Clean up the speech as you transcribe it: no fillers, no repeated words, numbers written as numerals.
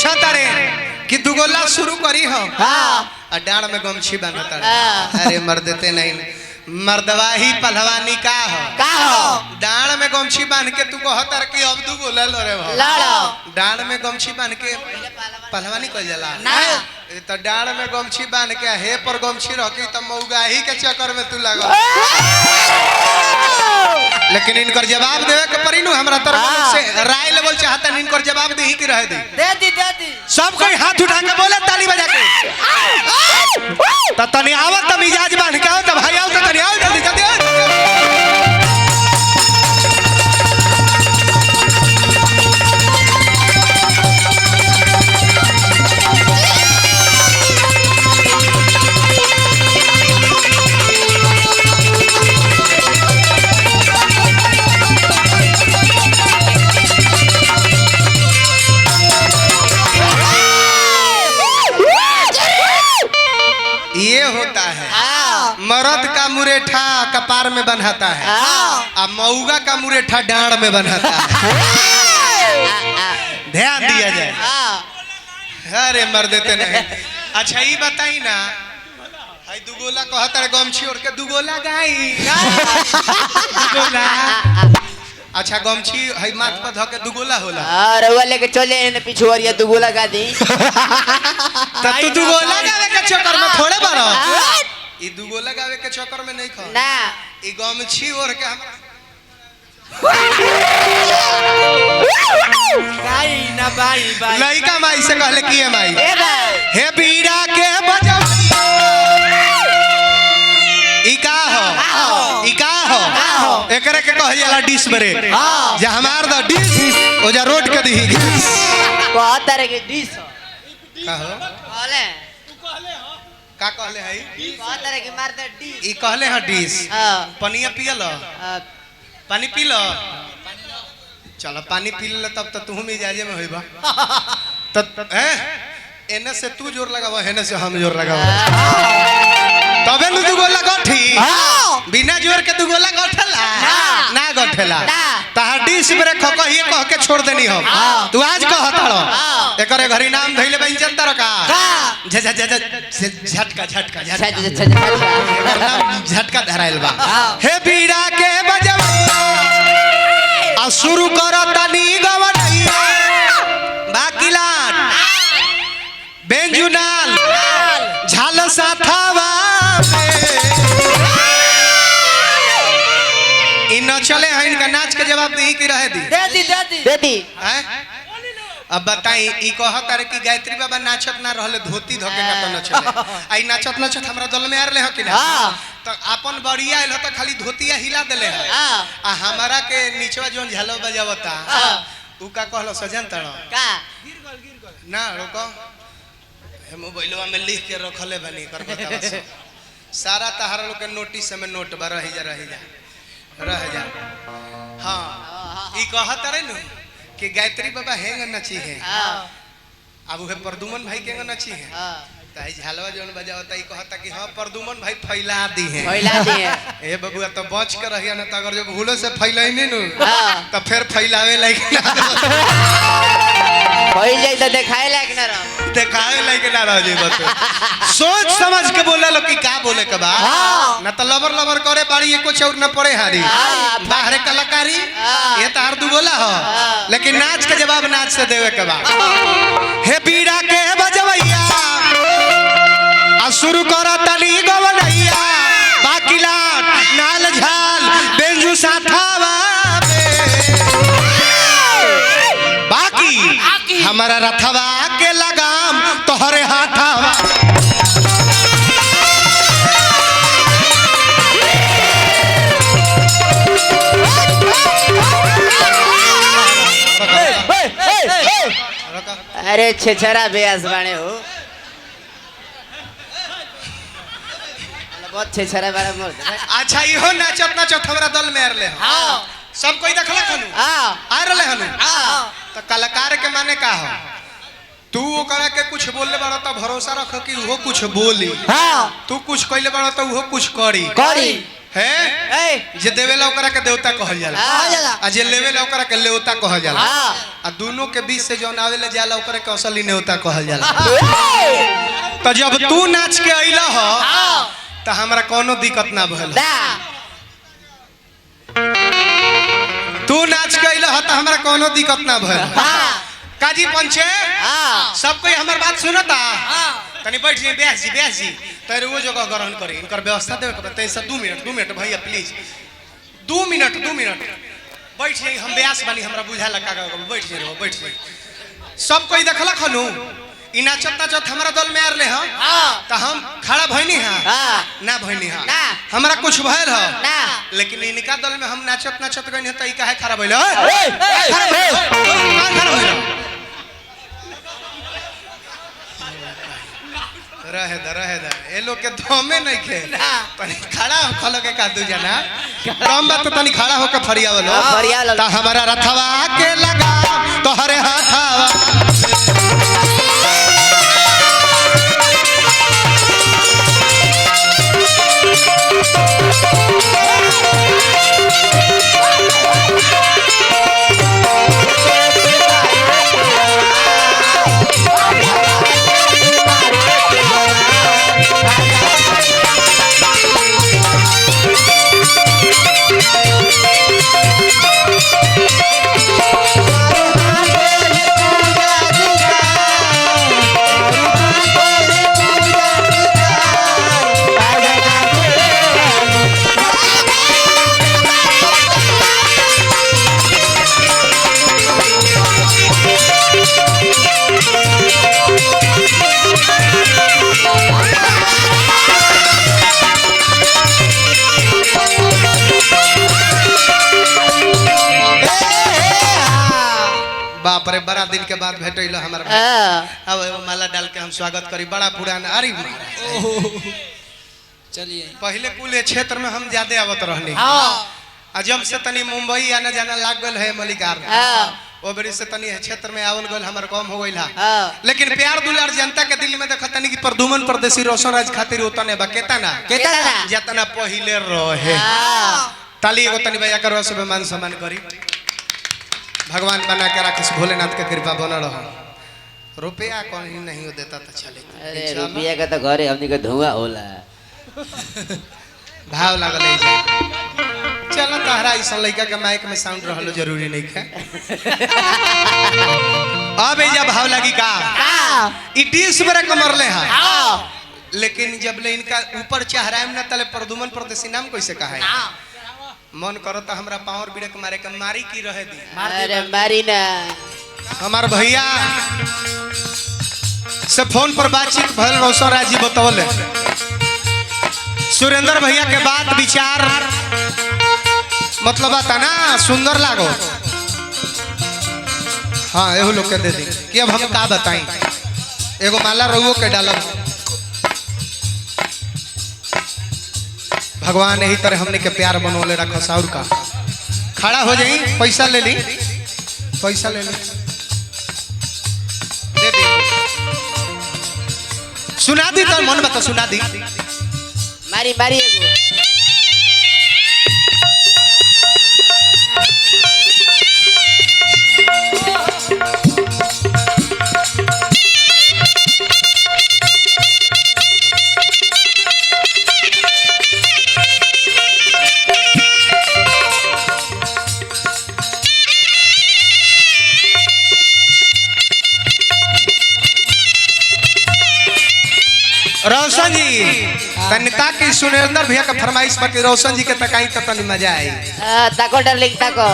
पूछा तारे कि दुगोला शुरू करी हो डाड़ में गमछी बांधता अरे मर देते नहीं मर्दवा ही पहलवानी का हो डाड़ में गमछी बांध के तू कहतर कि अब दुगोला लड़े हो डाड़ में गमछी बांध के पहलवानी कह जाला तो डाड़ में गमछी बांध के हे पर गमछी रखी तो मऊगाही के चक्कर में तू लगा लेकिन इनकर जवाब देवे के पड़ी नु हमरा तरफ से राय लेवल चाहता इनकर जवाब दे ही कि रह दे दी सब कोई हाथ उठा के बोले ताली बजा के त तनी आवत त मिजाज बांध के आओ त भाई आओ त तनी आओ जल्दी जल्दी ये होता है मर्द का मुरेठा कपार में बंधाता है और मऊगा का मुरेठा डांड में बंधाता है ध्यान दिया जाए अरे मर देते नहीं अच्छा ये बताई ना हाय दुगोला कहता है गमछी ओढ़ के दुगोला गाई दुगोला अच्छा गमछी हई माथ पर धके दुगोला होला अरे वो लेके चले इन पिछुआरिया दुगोला गा दी त तू दुगोला गावे के चक्कर में थोड़े बड़ा ई दुगोला गावे के चक्कर में नहीं खा ना ई गमछी ओढ़ के हमरा गाई ना बाई बाई लइका माई से कहले की है माई ए भाई हे बीड़ा के बजा ई का हो एकरे के कह जाला डिश ब्रेक जे हमार द डिश ओ जा रोड के दी बहुत तरह के डिश का हो कहले का कहले हई बहुत तरह के मार द डिश ई कहले ह डिश पनिया पियल पानी पी लो चलो पानी पी ले तब तो तू मिजाजे में होइबा तब एने से तू जोर लगावा हेने से हम जोर लगावा तबे नु दुगोला गठी बिना जोर के दुगोला गठला ना गठला तार डिश ब्रेक कहिए कह के छोड़ देनी हम तू आज कहताड़ो एकरे घरी नाम धइले बइन जनतर का झटका झटका झटका धराइल बा हे बीड़ा के बजवा आ शुरू करो तनी गवनैया बाकिलाट बेंजुनाल झाल साथावा इन चले हैं इनका नाच के जवाब दी कि रहे दी हैं अब बताई ई कहत रे कि गायत्री बाबा नाचत ना रहले धोती धके ना न चले आई नाचत हमरा दल में आरले ह कि ना तो अपन बढ़िया आइल त खाली धोतिया हिला देले है आ हमारा के नीचवा जोन झालो बजावता उ का कहलो सजन तड़ का गिर ना रोको मोबाइलवा में लिख के रखले बनी कर बतावा सारा तहार लोग के नोटिस में नोट बा रह जा हां ई कहत रे नु कि गायत्री बाबा हेंग नची है अब उहे प्रदुमन भाई के नची है ताई झालवा जोन बजावता ई कहता कि हां प्रदुमन भाई फैला दी है ए बबुआ तो बच के रहिया न त अगर जो भूलो से फैलाई नहीं नु तो फिर फैलावे लायक ना फैल जाई त देखाए लायक ना रह देखावे लायक ना रह जे बत सोच समझ के बोले लो कि का बोले के बा न त लबर करे बाड़ी एको चौर न पड़े हारी बाहर कलाकारी ये तार दुगोला हो लेकिन नाच के जवाब नाच से देवे के बा हे बीड़ा के बजवैया आ शुरू करा तनी गवनैया बाकिलाट नाल झाल बेंजू साथावा बाकी हमारा रथवा के लगाम तोहरे हाथावा अरे छेछरा बेयास बाणे हो बहुत छेछरा बारे मोर अच्छा इहो नाचत हमरा दल में आरले हां सब कोई देखला खनु आ रहले हनु तो कलाकार के माने का हो तू ओकरा के कुछ बोलले बाड़ा त भरोसा रख कि वो कुछ बोली तू कुछ कइले बाड़ा त वो कुछ करी है जे देवेला ओकरा के देवता कहल जाला आ जे लेवेला ओकरा के लेवता कहल जाला आ दोनों के बीच से जौन आवेला जाला ओकरा के असली नेवता कहल जाला। तो जब तू नाच के अइला ह त हमरा कोनो दिक्कत ना भइल। तू नाच के अइला ह त हमरा कोनो दिक्कत ना भइल। काजी पंचे सब कोई हमर बात सुनता तनी बैठ जी ब्यास जी तेरे वो जगह ग्रहण करी इनकर व्यवस्था देवे के तै से 2 मिनट भैया प्लीज 2 मिनट बैठ जाई हम ब्यास बानी हमरा बुझा लगा बैठ जाई सब कोई देखला खनु इ नाचत हमरा दल में आरले ह त हम खड़ा भइनी हां ना भइनी हां हमरा कुछ भइल ह लेकिन इनका दल में हम नाचत गइनी त इ काहे खड़ा भइल खड़ा भइल रहे दा ए लोग के दमे नहीं खे तनी खड़ा खलो के कादू जाना दम बात तनी खड़ा होके फरियावलो ता हमारा रथवा के लगा तोहरे हाथवा बाप रे बड़ा दिन के बाद भेटैल हमर अब माला डाल के हम स्वागत करी बड़ा पुराना अरे चलिए पहले कुल क्षेत्र में हम ज्यादा आवत रहनी आ जब से तनी मुंबई आना जाना लाग गल है मलिकार ओ बड़ी से तनी क्षेत्र में आवल गल हमर कम हो गइल लेकिन प्यार दुलार जनता के दिल में देख तनी कि प्रदुमन परदेसी रोशन राज खातिर उतने बा केतना जतना पहिले रहे ताली एगो तनी भैया करवा सब मान सम्मान करी भगवान बना के रखस भोलेनाथ के कृपा बना रहो रुपया कौन ही नहीं हो देता तो चले अरे रुपया का तो घरे हमनी के धुआं होला भाव लागल है चलो तहरा इस लड़का के माइक में साउंड रहलो जरूरी नहीं है अब जब भाव लगी का ई डिस बरे कमरले हां लेकिन जब ले इनका ऊपर चहराम ना तले प्रदुमन परदेसी नाम कैसे कहा है मन करो तो हमरा पावर बिड़क मारे के मारी की रहे दी अरे मारी ना हमार भैया से फोन पर बातचीत भल रोशन राज जी बतौले सुरेंद्र भैया के बात विचार मतलब आता ना सुंदर लागो हाँ एहू लोग के दे दी कि अब हम का बताई एगो माला रहुओ के डालब भगवान यही तरह हमने के प्यार बनोले रखो साउर का खड़ा हो जाई पैसा ले ली दे दी सुना दी तो मन बता सुना दी मारी एगो रोशन जी तनिता की सुरेंद्र भैया का फरमाइश बाकी रोशन जी के तकाई तो तनी मजा आई ताको डार्लिंग ताको